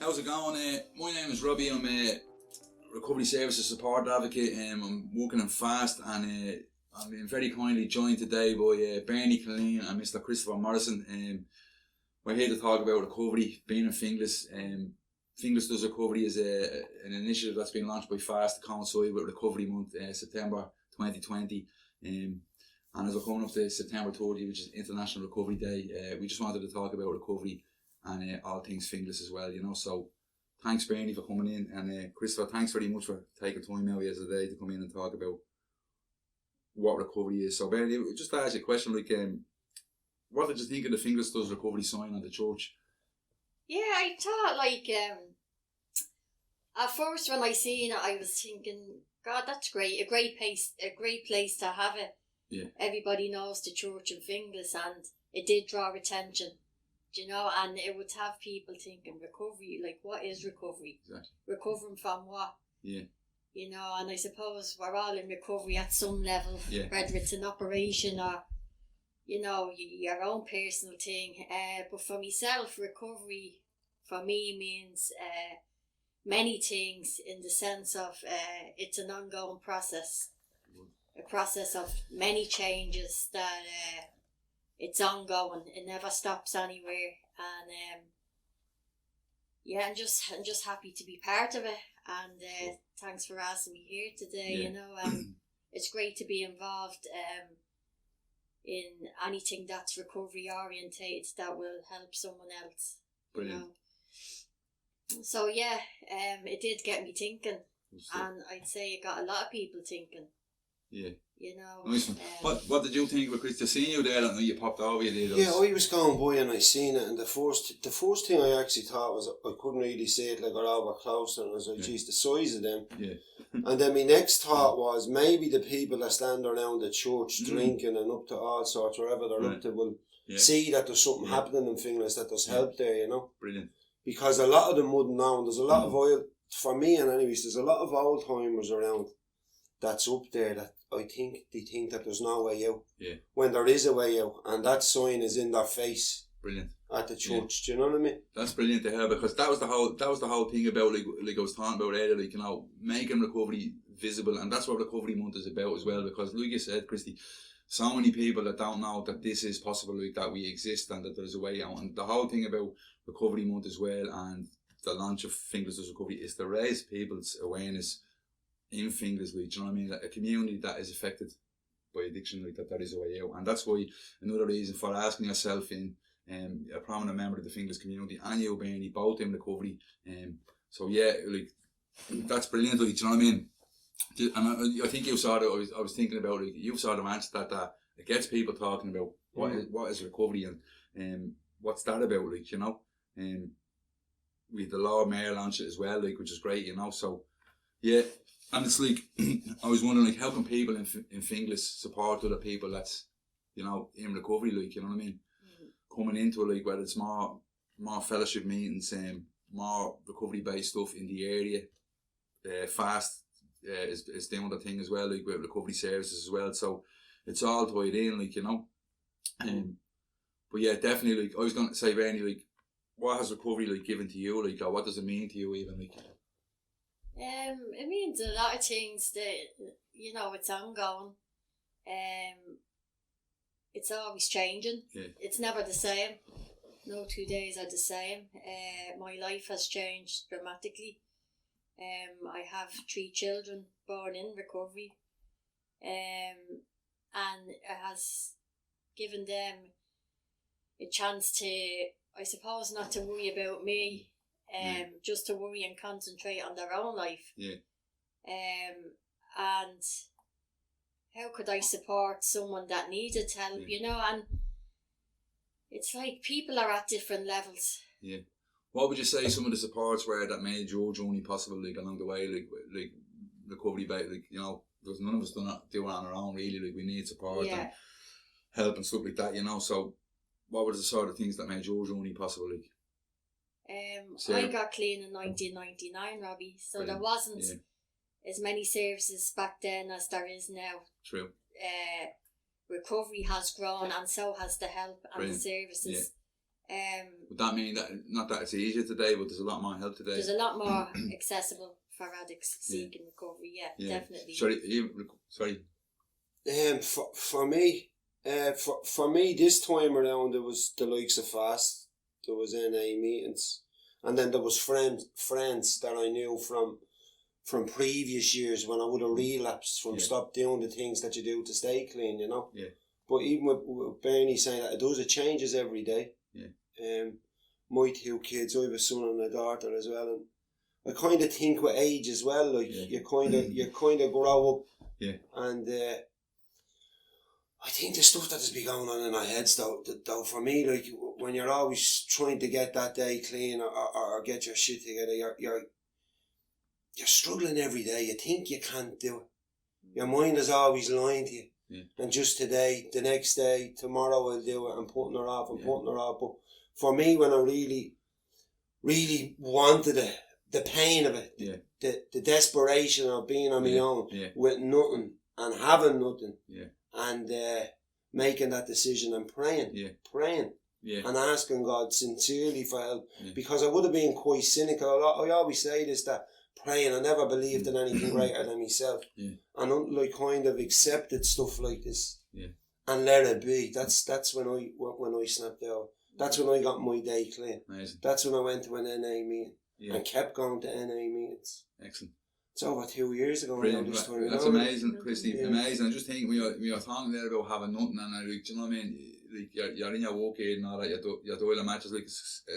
How's it going? My name is Robbie. I'm a recovery services support advocate. I'm working in Fast, and I'm being very kindly joined today by Bernie Killeen and Mr. Christopher Morrison. We're here to talk about recovery, being in Finglas. Finglas Does Recovery is an initiative that's been launched by Fast to coincide with Recovery Month, September 2020. And as we're coming up to September 30, which is International Recovery Day, we just wanted to talk about recovery and all things Finglas as well, you know. So thanks, Bernie, for coming in, and Christopher, thanks very much for taking time out yesterday to come in and talk about what recovery is. So Bernie, just to ask you a question, like, what did you think of the Finglas Does Recovery sign on the church? Yeah, I thought, like, at first when I seen it, I was thinking, God, that's great, a great place to have it. Yeah. Everybody knows the church in Finglas, and it did draw attention, you know, and it would have people thinking, recovery, like, what is recovery? Exactly. Recovering from what? Yeah. You know, and I suppose we're all in recovery at some level, Yeah. whether it's an operation or, you know, your own personal thing. But for myself, recovery for me means many things, in the sense of it's an ongoing process, a process of many changes that it's ongoing. It never stops anywhere, and yeah, I'm just happy to be part of it. And thanks for asking me here today. Yeah. You know, it's great to be involved in anything that's recovery orientated that will help someone else. Brilliant. You know? So yeah, it did get me thinking, and I'd say it got a lot of people thinking. Yeah. You know. Nice one. What did you think of Chris? To see you there, I know you popped over, you did. Yeah, I was going by and I seen it, and the first thing I actually thought was, I couldn't really see it, like, got over close, and I was like, geez, the size of them. Yeah. And then my next thought was, maybe the people that stand around the church drinking and up to all sorts, wherever they're up to, will see that there's something happening in Finglas, that there's help there, you know. Brilliant. Because a lot of them wouldn't know, and there's a lot of for me and anyways, there's a lot of old timers around that's up there that I think they think that there's no way out. Yeah. When there is a way out, and that sign is in their face. Brilliant. At the church, do you know what I mean? That's brilliant to hear, because that was the whole thing about, like I was talking about earlier, like, you know, making recovery visible, and that's what Recovery Month is about as well. Because like you said, Christy, so many people that don't know that this is possible, like, that we exist and that there's a way out. And the whole thing about Recovery Month as well, and the launch of Finglas Does Recovery, is to raise people's awareness in Finglas, like, do you know what I mean? Like, a community that is affected by addiction, like, that there is a way out. And that's why another reason for asking yourself, in a prominent member of the Finglas community, and you, Bernie, both in recovery. So yeah, like, that's brilliant, like, do you know what I mean? And I think you sort of, I was thinking about, like, you sort of answered that it gets people talking about what is recovery, and what's that about, like, you know. We had the Lord Mayor launch it as well, like, which is great, you know. So yeah, and it's like, I was wondering, like, how can people in Finglas support other people that's, you know, in recovery, like, you know what I mean? Coming into it, like, whether it's more fellowship meetings, more recovery based stuff in the area. Fast is doing the thing as well, like, with recovery services as well. So it's all tied in, like, you know. But yeah, definitely, like, I was going to say, Bernie, like, what has recovery, like, given to you, like, or what does it mean to you, even, like? It means a lot of things that, you know, it's ongoing. It's always changing. Yeah. It's never the same. No 2 days are the same. My life has changed dramatically. I have 3 children born in recovery. And it has given them a chance to, I suppose, not to worry about me, just to worry and concentrate on their own life. Yeah. And how could I support someone that needed help, you know? And it's like people are at different levels. Yeah. What would you say some of the supports were that made your journey possible, like, along the way, like recovery, like, you know, because none of us do it on our own, really, like, we need support and help and stuff like that, you know. So what were the sort of things that made your journey possible, like? I got clean in 1999, Robbie, so Brilliant. There wasn't as many services back then as there is now. True. Recovery has grown, and so has the help and Brilliant. The services. Would that mean that, not that it's easier today, but there's a lot more help today? There's a lot more accessible for addicts seeking recovery. Yeah, definitely. Sorry. For me, this time around, there was the likes of FAST, there was NA meetings, and then there was friends that I knew from previous years when I would have relapsed from stop doing the things that you do to stay clean, you know. Yeah. But even with Bernie saying that it changes every day. Yeah. My 2 kids, I have a son and a daughter as well, and I kind of think with age as well, like you kind of grow up. Yeah. And I think the stuff that has been going on in our heads, though for me, like when you're always trying to get that day clean or get your shit together, you're struggling every day. You think you can't do it. Your mind is always lying to you. Yeah. And just today, the next day, tomorrow I'll do it, and putting her off and putting her off. But for me, when I really, really wanted it, the pain of it, the desperation of being on my own with nothing and having nothing, and making that decision and praying, and asking God sincerely for help, because I would have been quite cynical. I always say this, that praying, I never believed in anything greater than myself, and like kind of accepted stuff like this, and let it be. That's when I snapped out. That's when I got my day clean. Amazing. That's when I went to an NA meeting and kept going to NA meetings. Excellent. It's over 2 years ago now. This time. That's amazing, Christy. Amazing. I just think we are talking there about having nothing, and like, do you know what I mean? Like you're in your work aid and all that. You're doing matches like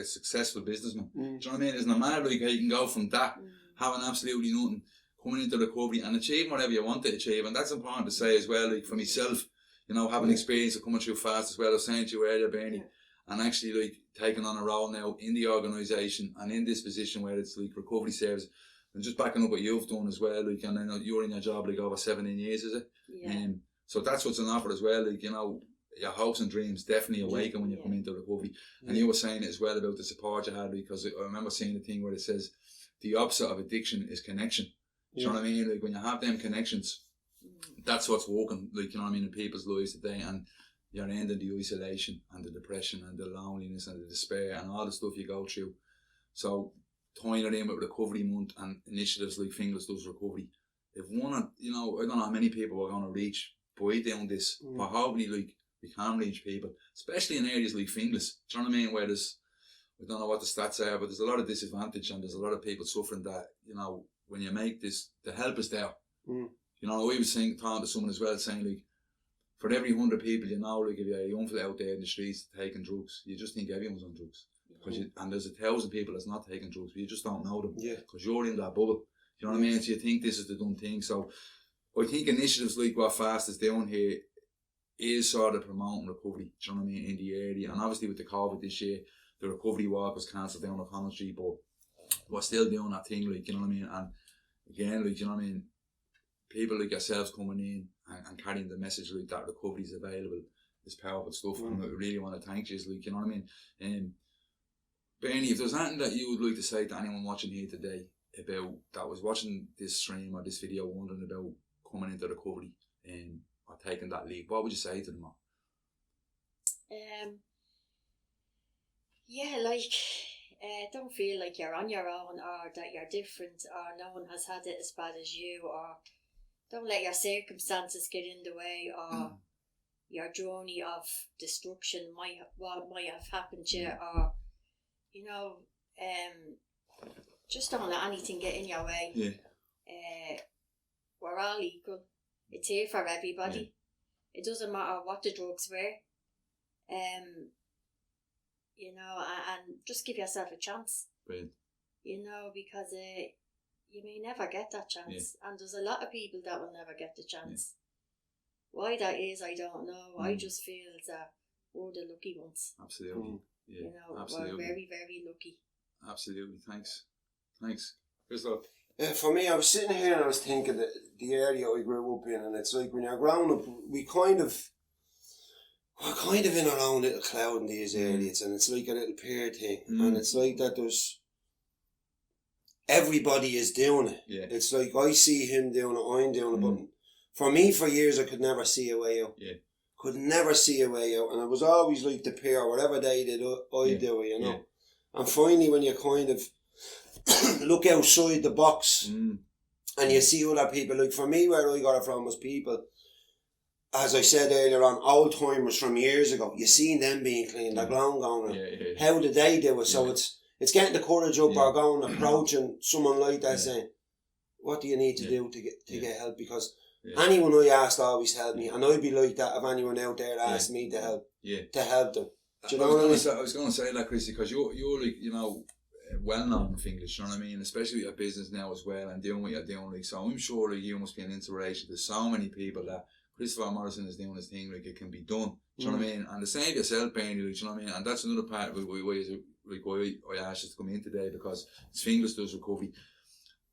a successful businessman. Do you know what I mean? Isn't it mad? Like how you can go from that, having absolutely nothing, coming into recovery and achieving whatever you want to achieve, and that's important to say as well. Like for myself, you know, having experience of coming through FAST as well. I was saying to you earlier, Bernie. And actually, like, taking on a role now in the organisation and in this position where it's like recovery service, and just backing up what you've done as well. Like, and I know you're in your job like over 17 years, is it? Yeah. So that's what's on offer as well. Like, you know, your hopes and dreams definitely awaken when you come into recovery. And you were saying it as well about the support you had, because I remember seeing the thing where it says the opposite of addiction is connection. Do you know what I mean? Like, when you have them connections, that's what's working. Like, you know what I mean, in people's lives today, and you're ending the isolation and the depression and the loneliness and the despair and all the stuff you go through. So tying it in with Recovery Month and initiatives like Finglas Does Recovery, if one, you know, I don't know how many people we're going to reach by doing this, but hopefully, like, we can reach people, especially in areas like Finglas. Do you know what I mean? Where there's, I don't know what the stats are, but there's a lot of disadvantage and there's a lot of people suffering that, you know, when you make this, the help is there. You know, I was talking to someone as well, saying, like, for every 100 people you know, like if you're a young fella out there in the streets taking drugs, you just think everyone's on drugs. And there's 1,000 people that's not taking drugs, but you just don't know them. Because you're in that bubble. You know what I mean? So you think this is the done thing. So I think initiatives like what FAST is doing here is sort of promoting recovery, do you know what I mean, in the area. And obviously with the COVID this year, the recovery walk was cancelled down O'Connell Street, but we're still doing that thing, like, you know what I mean? And again, like, you know what I mean, people like yourselves coming in and carrying the message like that recovery is available is powerful stuff, and I really want to thank you, like, you know what I mean. Bernie, if there's anything that you would like to say to anyone watching here today about that was watching this stream or this video wondering about coming into recovery or taking that leap, what would you say to them all? Don't feel like you're on your own or that you're different or no one has had it as bad as you, or don't let your circumstances get in the way, or your journey of destruction what might have happened to you, or, you know, just don't let anything get in your way. We're all equal. It's here for everybody. It doesn't matter what the drugs were. You know, and just give yourself a chance. Brilliant. You know, because you may never get that chance, and there's a lot of people that will never get the chance. Why that is, I don't know. I just feel that we're the lucky ones. Absolutely. Yeah, you know, absolutely. We're very, very lucky. Absolutely. Thanks. Here's that. For me, I was sitting here and I was thinking that the area I grew up in, and it's like when you're growing up, we're kind of in our own little cloud in these areas, and it's like a little peer thing, and it's like that there's everybody is doing it. It's like I see him doing it, I'm doing it, but for me, for years, I could never see a way out. could never see a way out, and it was always like the peer, whatever they did, I do it, you know. And finally, when you kind of look outside the box and you see other people, like for me, where I got it from was people, as I said earlier on, old timers from years ago. You seen them being clean, they're going. How did they do it? So it's getting the courage up or going, approaching someone like that, saying, what do you need to do to get help? Because anyone I asked always helped me, and I'd be like that if anyone out there asked me to help them. Do you know what I mean? I was going to say that, Christy, because you're like, you know, well known in Finglas, you know what I mean? Especially with your business now as well, and doing what you're doing. Like, so I'm sure like, you must be an inspiration to so many people that Christopher Morrison is doing his thing, like it can be done. Do you know what I mean? And the same yourself, Bernie, like, do you know what I mean? And that's another part of why I asked you to come in today, because it's Finglas does recovery.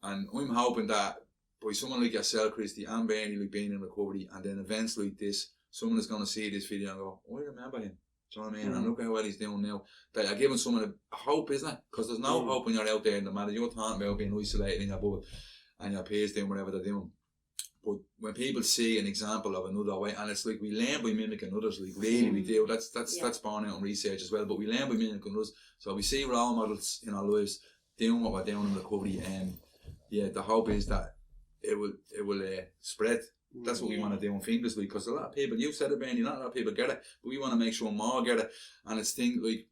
And I'm hoping that by someone like yourself, Christy, and Bernie, like being in recovery, and then events like this, someone is going to see this video and go, oh, I remember him. Do you know what I mean? And look how well he's doing now. That you're giving someone a hope, isn't it? Because there's no hope when you're out there, no matter you're talking about being isolated in your bubble and your peers doing whatever they're doing. But when people see an example of another way, and it's like we learn by mimicking others, like really we do. That's borne out in research as well. But we learn by mimicking others. So we see role models in our lives doing what we're doing in recovery, and the hope is that it will spread. That's what we want to do in Finglas, because a lot of people, you've said it, Bernie, not a lot of people get it, but we want to make sure more get it. And it's things like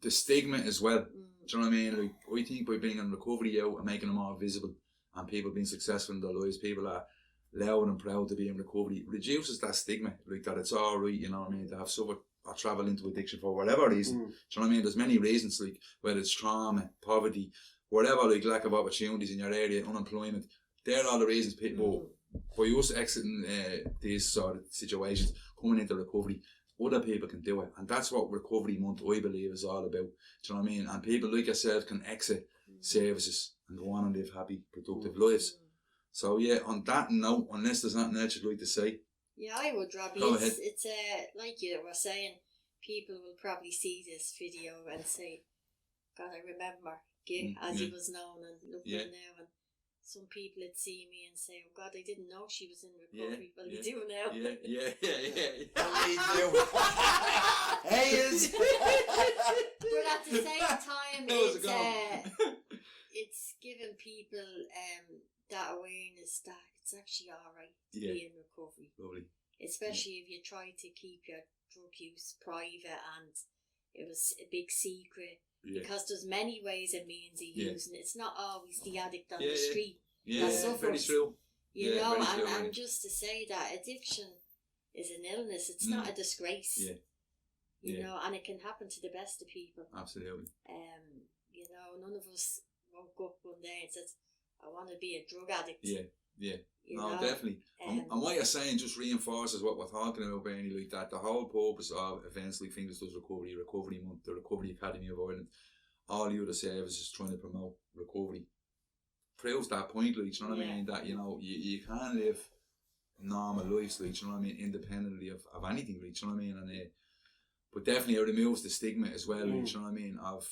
the stigma as well. Do you know what I mean? Like, I think by bringing recovery out and making it more visible, and people being successful in their lives, people are loud and proud to be in recovery, reduces that stigma, like that it's alright, you know what I mean, to have suffered or travel into addiction for whatever reason. Do you know what I mean? There's many reasons, like whether it's trauma, poverty, whatever, like lack of opportunities in your area, unemployment. They're all the reasons people, by us exiting these sort of situations, coming into recovery, other people can do it. And that's what Recovery Month, I believe, is all about. Do you know what I mean? And people like yourself can exit services and go on and live happy, productive lives. So on that note, unless there's nothing else you'd like to say. Yeah, I would, Robbie. Go ahead. It's like you were saying, people will probably see this video and say, God, I remember Gil as he was known, and look now, and some people would see me and say, oh God, I didn't know she was in recovery. Well, you do now. But at the same time, it's giving people that awareness that it's actually alright to be in recovery. Lovely. Especially if you try to keep your drug use private and it was a big secret. Because there's many ways and means of using it. It's not always the addict on the street that suffers. Very true. You know, and just to say that addiction is an illness, it's not a disgrace. You know, and it can happen to the best of people. Absolutely. You know, none of us woke up one day and said, I want to be a drug addict. You know? Definitely. And what you're saying just reinforces what we're talking about, Bernie, like that the whole purpose of events like Finglas Does Recovery Month, the Recovery Academy of Ireland, all the other services trying to promote recovery, proves that point, like, you know what I mean, that, you know, you can live normal lives, like, you know what I mean, independently of anything, like, you know what I mean, and but definitely it removes the stigma as well, like, you know what I mean, of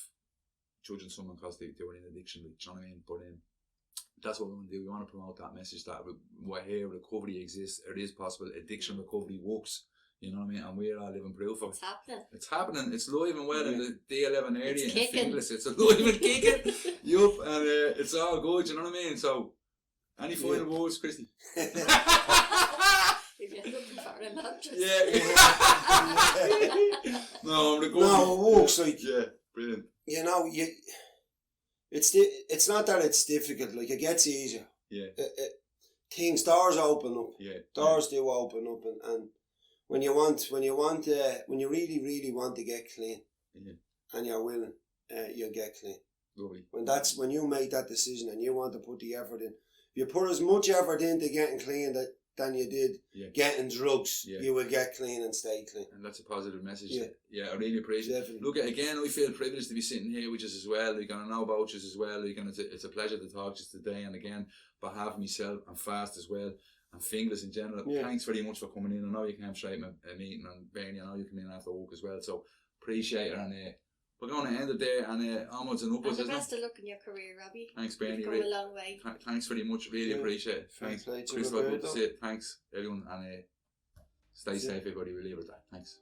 judging someone because they were in addiction, like, you know what I mean, but that's what we want to do. We want to promote that message that we're here, recovery exists, it is possible, addiction recovery works, you know what I mean, and we're all living proof of it. It's happening. It's happening. It's live and well in the D11 area in Finglas. It's alive and kicking. Yup, and it's all good, you know what I mean? So, any final words, Christy? If you're looking for a mattress. No, I'm recovering. No, it works, like, brilliant. You know, it's not that it's difficult, like, it gets easier. Doors open up. Doors do open up, and when you really, really want to get clean, and you're willing, you'll get clean. Lovely. When you make that decision and you want to put the effort in, if you put as much effort into getting clean than you did getting drugs, you will get clean and stay clean. And that's a positive message. I really appreciate it. Look, again, I feel privileged to be sitting here with you as well. Like, and I know about you as well. Like, and it's a pleasure to talk to you today. And again, on behalf of myself and Fast as well, and Finglas in general, thanks very much for coming in. I know you came straight from a meeting, and Bernie, I know you came in after work as well. So appreciate it. And we're going to end it there, and onwards and upwards. And the best of luck in your career, Robbie. Thanks, Bernie. You've come a long way. Thanks very much. Really appreciate it. Thanks. Christopher, good to see you. Thanks, everyone. And Stay safe, everybody. We'll leave it at that. Thanks.